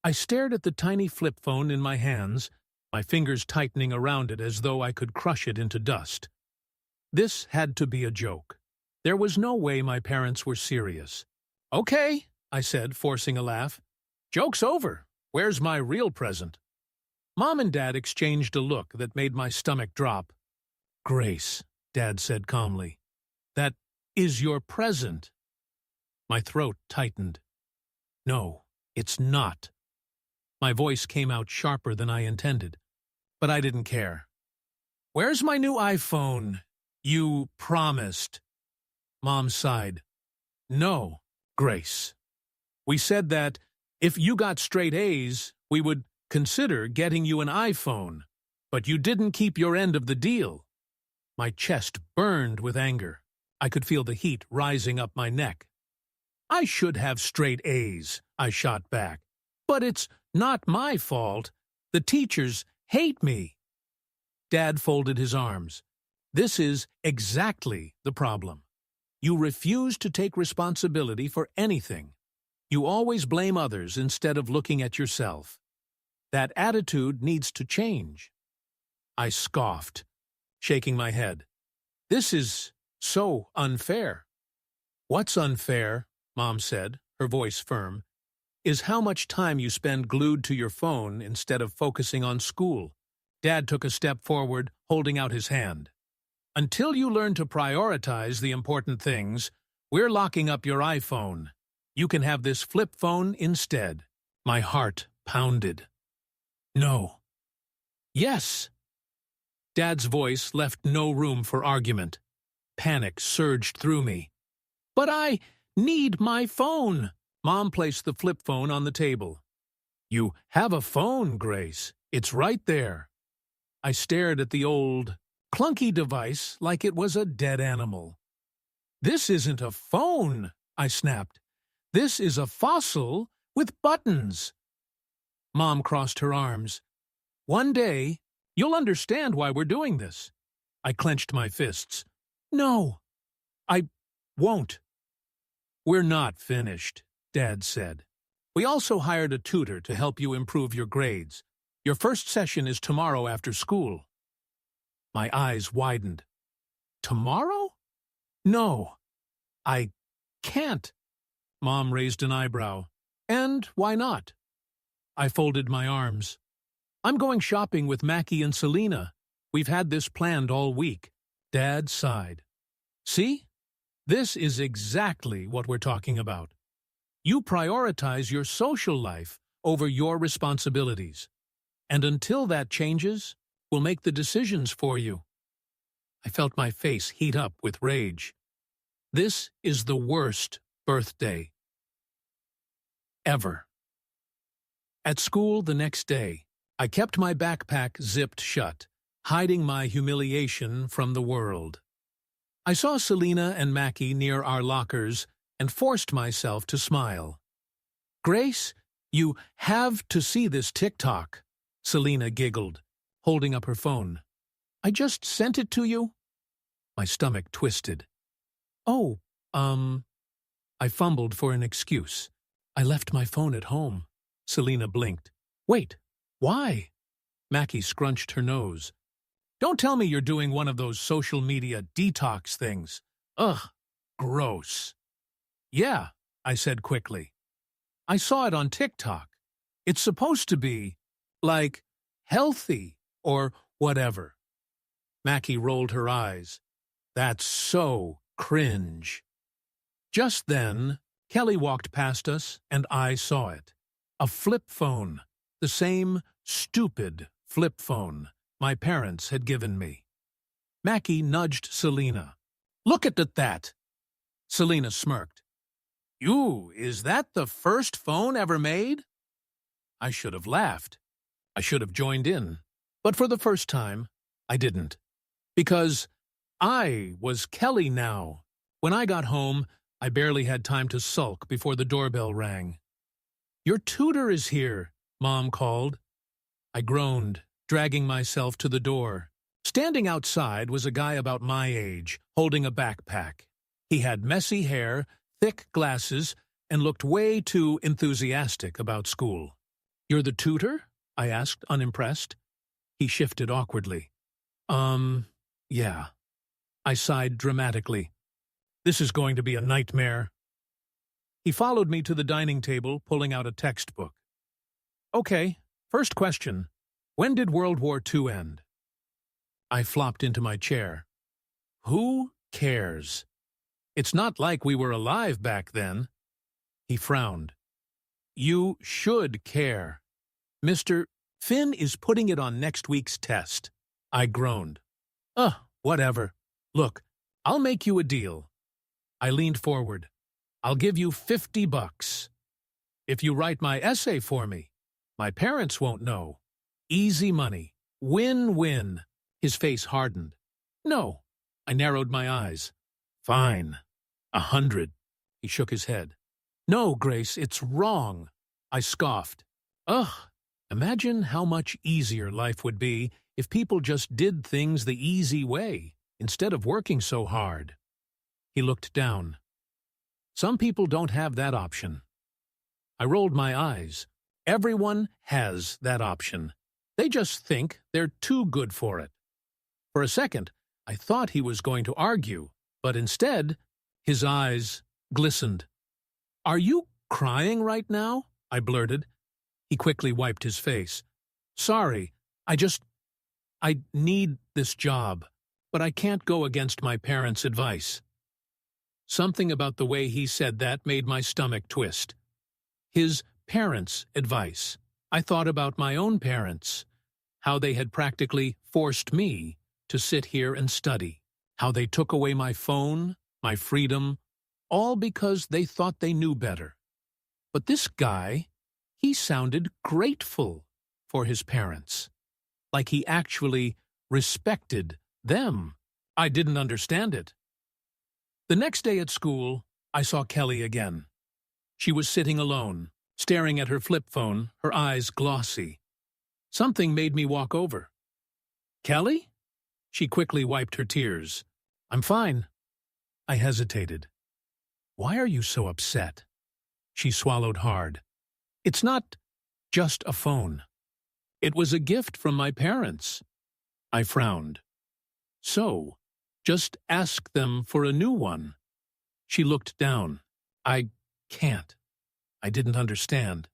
I stared at the tiny flip phone in my hands, my fingers tightening around it as though I could crush it into dust. This had to be a joke. There was no way my parents were serious. "Okay," I said, forcing a laugh. "Joke's over. Where's my real present?" Mom and Dad exchanged a look that made my stomach drop. "Grace," Dad said calmly, "that is your present." My throat tightened. "No, it's not." My voice came out sharper than I intended, but I didn't care. "Where's my new iPhone? You promised." Mom sighed. "No, Grace. We said that if you got straight A's, we would consider getting you an iPhone, but you didn't keep your end of the deal." My chest burned with anger. I could feel the heat rising up my neck. "I should have straight A's," I shot back. "But it's not my fault. The teachers hate me." Dad folded his arms. "This is exactly the problem. You refuse to take responsibility for anything. You always blame others instead of looking at yourself. That attitude needs to change." I scoffed, shaking my head. "This is so unfair." "What's unfair," Mom said, her voice firm, "is how much time you spend glued to your phone instead of focusing on school." Dad took a step forward, holding out his hand. "Until you learn to prioritize the important things, we're locking up your iPhone. You can have this flip phone instead." My heart pounded. "No." "Yes." Dad's voice left no room for argument. Panic surged through me. "But I need my phone." Mom placed the flip phone on the table. "You have a phone, Grace. It's right there." I stared at the old, clunky device like it was a dead animal. "This isn't a phone," I snapped. "This is a fossil with buttons." Mom crossed her arms. "One day, you'll understand why we're doing this." I clenched my fists. "No, I won't." "We're not finished," Dad said. "We also hired a tutor to help you improve your grades. Your first session is tomorrow after school." My eyes widened. "Tomorrow? No, I can't." Mom raised an eyebrow. "And why not?" I folded my arms. "I'm going shopping with Mackie and Selena. We've had this planned all week." Dad sighed. "See? This is exactly what we're talking about. You prioritize your social life over your responsibilities. And until that changes, we'll make the decisions for you." I felt my face heat up with rage. This is the worst birthday ever. At school the next day, I kept my backpack zipped shut, hiding my humiliation from the world. I saw Selena and Mackie near our lockers and forced myself to smile. "Grace, you have to see this TikTok," Selena giggled, holding up her phone. "I just sent it to you." My stomach twisted. "Oh, I fumbled for an excuse. "I left my phone at home." Selena blinked. "Wait, why?" Mackie scrunched her nose. "Don't tell me you're doing one of those social media detox things. Ugh, gross." "Yeah," I said quickly. "I saw it on TikTok. It's supposed to be, like, healthy or whatever." Mackie rolled her eyes. "That's so cringe." Just then, Kelly walked past us, and I saw it. A flip phone. The same stupid flip phone my parents had given me. Mackie nudged Selena. "Look at that!" Selena smirked. Is that the first phone ever made?" I should have laughed. I should have joined in. But for the first time, I didn't. Because I was Kelly now. When I got home, I barely had time to sulk before the doorbell rang. "Your tutor is here," Mom called. I groaned, dragging myself to the door. Standing outside was a guy about my age, holding a backpack. He had messy hair, thick glasses, and looked way too enthusiastic about school. You're the tutor? I asked, unimpressed. He shifted awkwardly. Yeah. I sighed dramatically. This is going to be a nightmare. He followed me to the dining table, pulling out a textbook. Okay, first question. When did World War II end? I flopped into my chair. Who cares? It's not like we were alive back then. He frowned. You should care. Mr. Finn is putting it on next week's test. I groaned. Whatever. Look, I'll make you a deal. I leaned forward. I'll give you $50. If you write my essay for me, my parents won't know. Easy money. Win-win. His face hardened. No. I narrowed my eyes. Fine. 100. He shook his head. No, Grace, it's wrong. I scoffed. Imagine how much easier life would be if people just did things the easy way, instead of working so hard. He looked down. Some people don't have that option. I rolled my eyes. Everyone has that option. They just think they're too good for it. For a second, I thought he was going to argue, but instead, his eyes glistened. Are you crying right now? I blurted. He quickly wiped his face. Sorry, I need this job, but I can't go against my parents' advice. Something about the way he said that made my stomach twist. His parents' advice. I thought about my own parents, how they had practically forced me to sit here and study, how they took away my phone, my freedom, all because they thought they knew better. But this guy, he sounded grateful for his parents, like he actually respected them. I didn't understand it. The next day at school, I saw Kelly again. She was sitting alone, staring at her flip phone, her eyes glossy. Something made me walk over. Kelly? She quickly wiped her tears. I'm fine. I hesitated. Why are you so upset? She swallowed hard. It's not just a phone. It was a gift from my parents. I frowned. So, just ask them for a new one. She looked down. I can't. I didn't understand.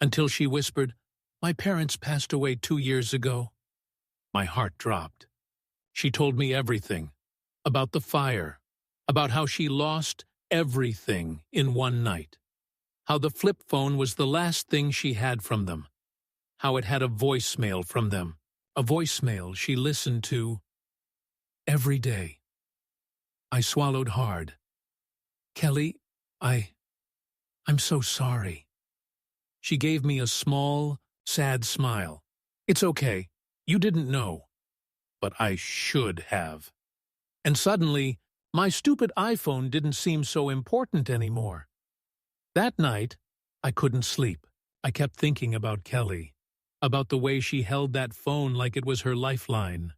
Until she whispered, My parents passed away 2 years ago. My heart dropped. She told me everything. About the fire. About how she lost everything in one night. How the flip phone was the last thing she had from them. How it had a voicemail from them. A voicemail she listened to every day. I swallowed hard. Kelly, I'm so sorry. She gave me a small, sad smile. It's okay. You didn't know. But I should have. And suddenly, my stupid iPhone didn't seem so important anymore. That night, I couldn't sleep. I kept thinking about Kelly, about the way she held that phone like it was her lifeline,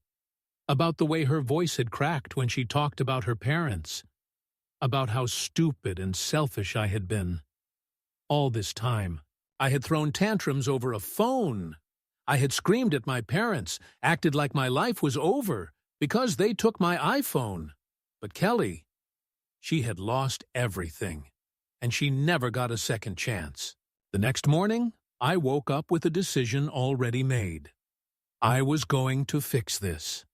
about the way her voice had cracked when she talked about her parents, about how stupid and selfish I had been. All this time, I had thrown tantrums over a phone. I had screamed at my parents, acted like my life was over, because they took my iPhone. But Kelly, she had lost everything, and she never got a second chance. The next morning, I woke up with a decision already made. I was going to fix this.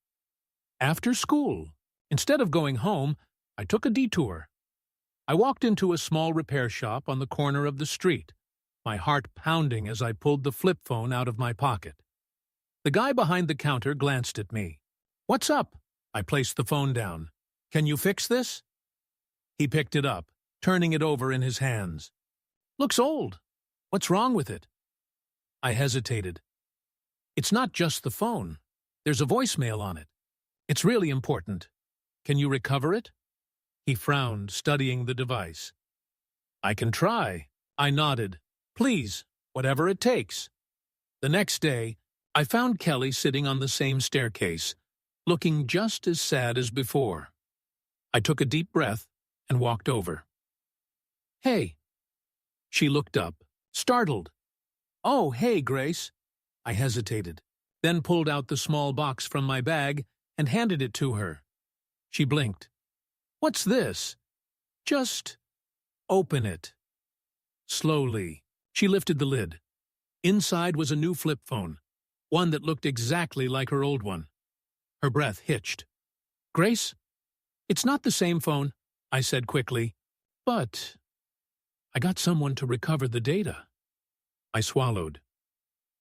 After school, instead of going home, I took a detour. I walked into a small repair shop on the corner of the street, my heart pounding as I pulled the flip phone out of my pocket. The guy behind the counter glanced at me. What's up? I placed the phone down. Can you fix this? He picked it up, turning it over in his hands. Looks old. What's wrong with it? I hesitated. It's not just the phone. There's a voicemail on it. It's really important. Can you recover it? He frowned, studying the device. I can try. I nodded. Please, whatever it takes. The next day, I found Kelly sitting on the same staircase, looking just as sad as before. I took a deep breath and walked over. Hey. She looked up, startled. Oh, hey, Grace. I hesitated, then pulled out the small box from my bag and handed it to her. She blinked. What's this? Just open it. Slowly, she lifted the lid. Inside was a new flip phone, one that looked exactly like her old one. Her breath hitched. Grace, it's not the same phone, I said quickly, but I got someone to recover the data. I swallowed.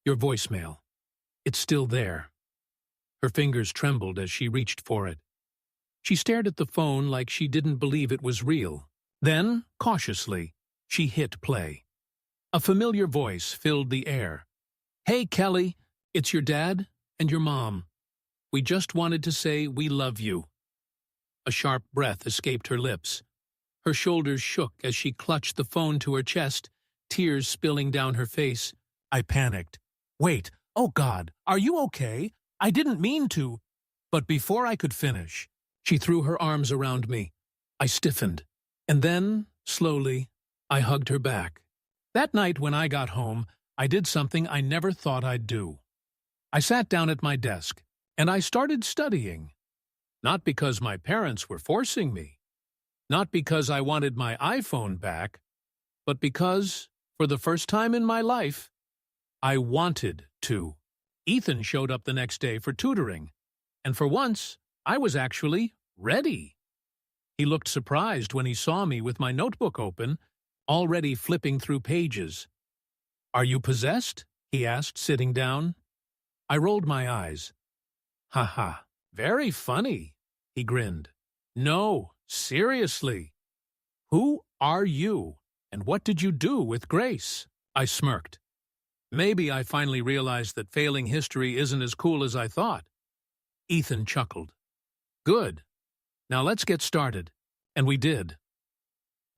Your voicemail. It's still there. Her fingers trembled as she reached for it. She stared at the phone like she didn't believe it was real. Then, cautiously, she hit play. A familiar voice filled the air. Hey, Kelly, it's your dad and your mom. We just wanted to say we love you. A sharp breath escaped her lips. Her shoulders shook as she clutched the phone to her chest, tears spilling down her face. I panicked. Wait, oh God, are you okay? I didn't mean to. But before I could finish, she threw her arms around me. I stiffened. And then, slowly, I hugged her back. That night when I got home, I did something I never thought I'd do. I sat down at my desk, and I started studying. Not because my parents were forcing me. Not because I wanted my iPhone back, but because, for the first time in my life, I wanted to. Ethan showed up the next day for tutoring, and for once, I was actually ready. He looked surprised when he saw me with my notebook open, already flipping through pages. Are you possessed? He asked, sitting down. I rolled my eyes. Ha ha, very funny, he grinned. No, seriously. Who are you, and what did you do with Grace? I smirked. Maybe I finally realized that failing history isn't as cool as I thought. Ethan chuckled. Good. Now let's get started. And we did.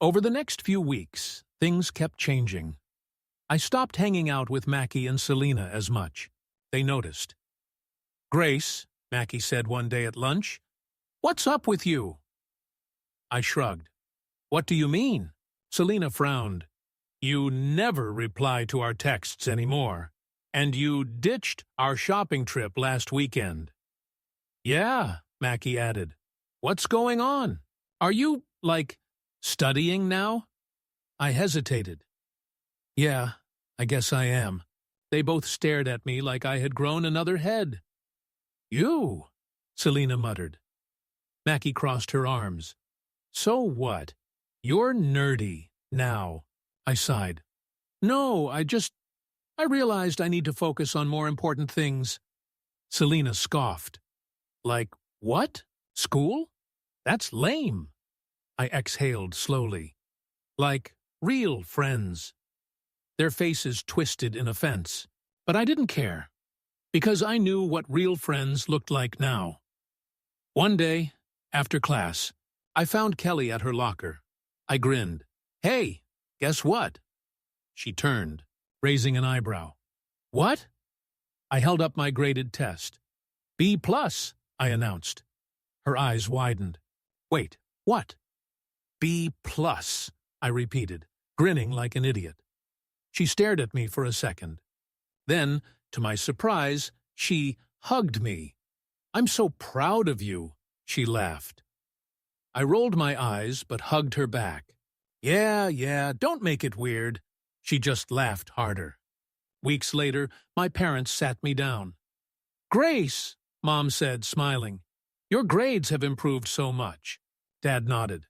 Over the next few weeks, things kept changing. I stopped hanging out with Mackie and Selena as much. They noticed. Grace, Mackie said one day at lunch, what's up with you? I shrugged. What do you mean? Selena frowned. You never reply to our texts anymore. And you ditched our shopping trip last weekend. Yeah, Mackie added. What's going on? Are you, studying now? I hesitated. Yeah, I guess I am. They both stared at me like I had grown another head. You, Selena muttered. Mackie crossed her arms. So what? You're nerdy now, I sighed. No, I realized I need to focus on more important things. Selena scoffed. Like what? School? That's lame. I exhaled slowly. Like real friends. Their faces twisted in offense, but I didn't care, because I knew what real friends looked like now. One day, after class, I found Kelly at her locker. I grinned. Hey, guess what? She turned, raising an eyebrow. What? I held up my graded test. B+, I announced. Her eyes widened. Wait, what? B+, I repeated, grinning like an idiot. She stared at me for a second. Then, to my surprise, she hugged me. I'm so proud of you, she laughed. I rolled my eyes but hugged her back. Yeah, don't make it weird. She just laughed harder. Weeks later, my parents sat me down. Grace, Mom said, smiling. Your grades have improved so much. Dad nodded.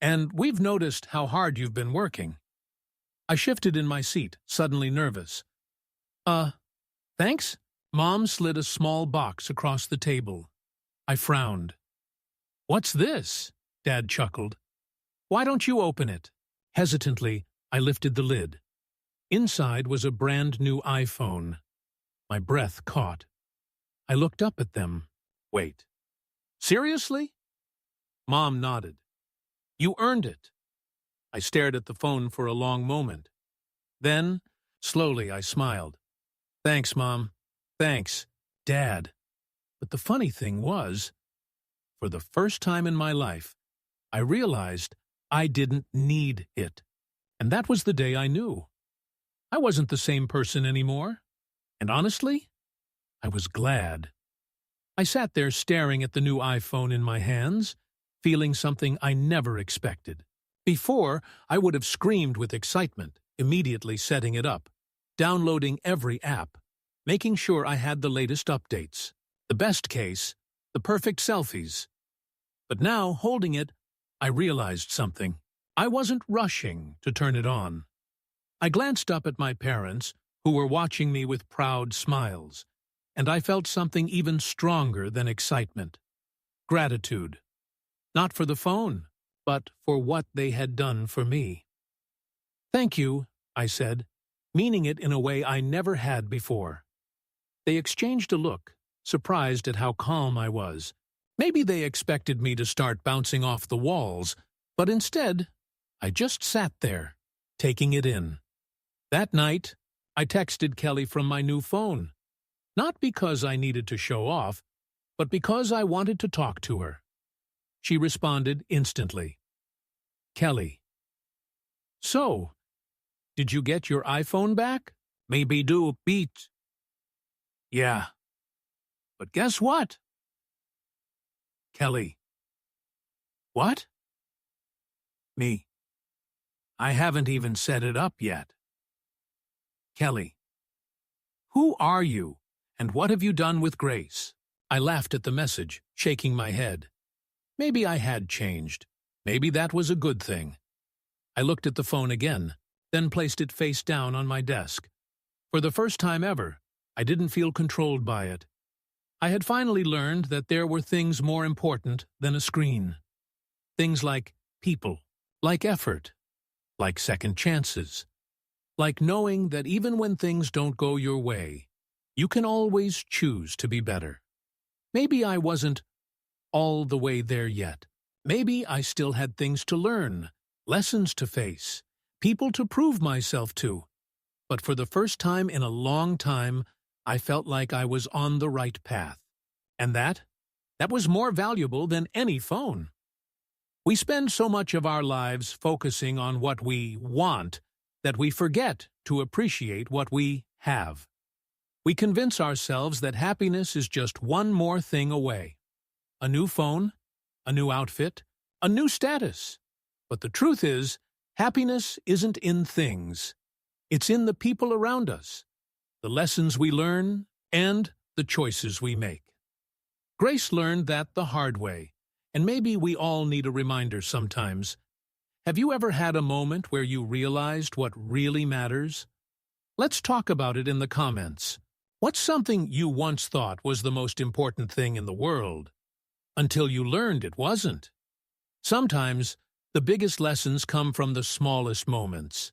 And we've noticed how hard you've been working. I shifted in my seat, suddenly nervous. Thanks? Mom slid a small box across the table. I frowned. What's this? Dad chuckled. Why don't you open it? Hesitantly, I lifted the lid. Inside was a brand new iPhone. My breath caught. I looked up at them. Wait. Seriously? Mom nodded. You earned it. I stared at the phone for a long moment. Then, slowly, I smiled. Thanks, Mom. Thanks, Dad. But the funny thing was, for the first time in my life, I realized I didn't need it. And that was the day I knew. I wasn't the same person anymore. And honestly, I was glad. I sat there staring at the new iPhone in my hands, feeling something I never expected. Before, I would have screamed with excitement, immediately setting it up, downloading every app, making sure I had the latest updates, the best case, the perfect selfies. But now, holding it, I realized something. I wasn't rushing to turn it on. I glanced up at my parents, who were watching me with proud smiles, and I felt something even stronger than excitement. Gratitude. Not for the phone, but for what they had done for me. "Thank you," I said, meaning it in a way I never had before. They exchanged a look, surprised at how calm I was. Maybe they expected me to start bouncing off the walls, but instead, I just sat there, taking it in. That night, I texted Kelly from my new phone. Not because I needed to show off, but because I wanted to talk to her. She responded instantly. "Kelly. So, did you get your iPhone back?" "Maybe do, Pete." "Yeah. But guess what?" Kelly. "What?" "Me. I haven't even set it up yet." Kelly. "Who are you, and what have you done with Grace?" I laughed at the message, shaking my head. Maybe I had changed. Maybe that was a good thing. I looked at the phone again, then placed it face down on my desk. For the first time ever, I didn't feel controlled by it. I had finally learned that there were things more important than a screen. Things like people, like effort, like second chances, like knowing that even when things don't go your way, you can always choose to be better. Maybe I wasn't all the way there yet. Maybe I still had things to learn, lessons to face, people to prove myself to. But for the first time in a long time, I felt like I was on the right path. And that was more valuable than any phone. We spend so much of our lives focusing on what we want that we forget to appreciate what we have. We convince ourselves that happiness is just one more thing away. A new phone, a new outfit, a new status. But the truth is, happiness isn't in things. It's in the people around us, the lessons we learn, and the choices we make. Grace learned that the hard way, and maybe we all need a reminder sometimes. Have you ever had a moment where you realized what really matters? Let's talk about it in the comments. What's something you once thought was the most important thing in the world, until you learned it wasn't? Sometimes, the biggest lessons come from the smallest moments.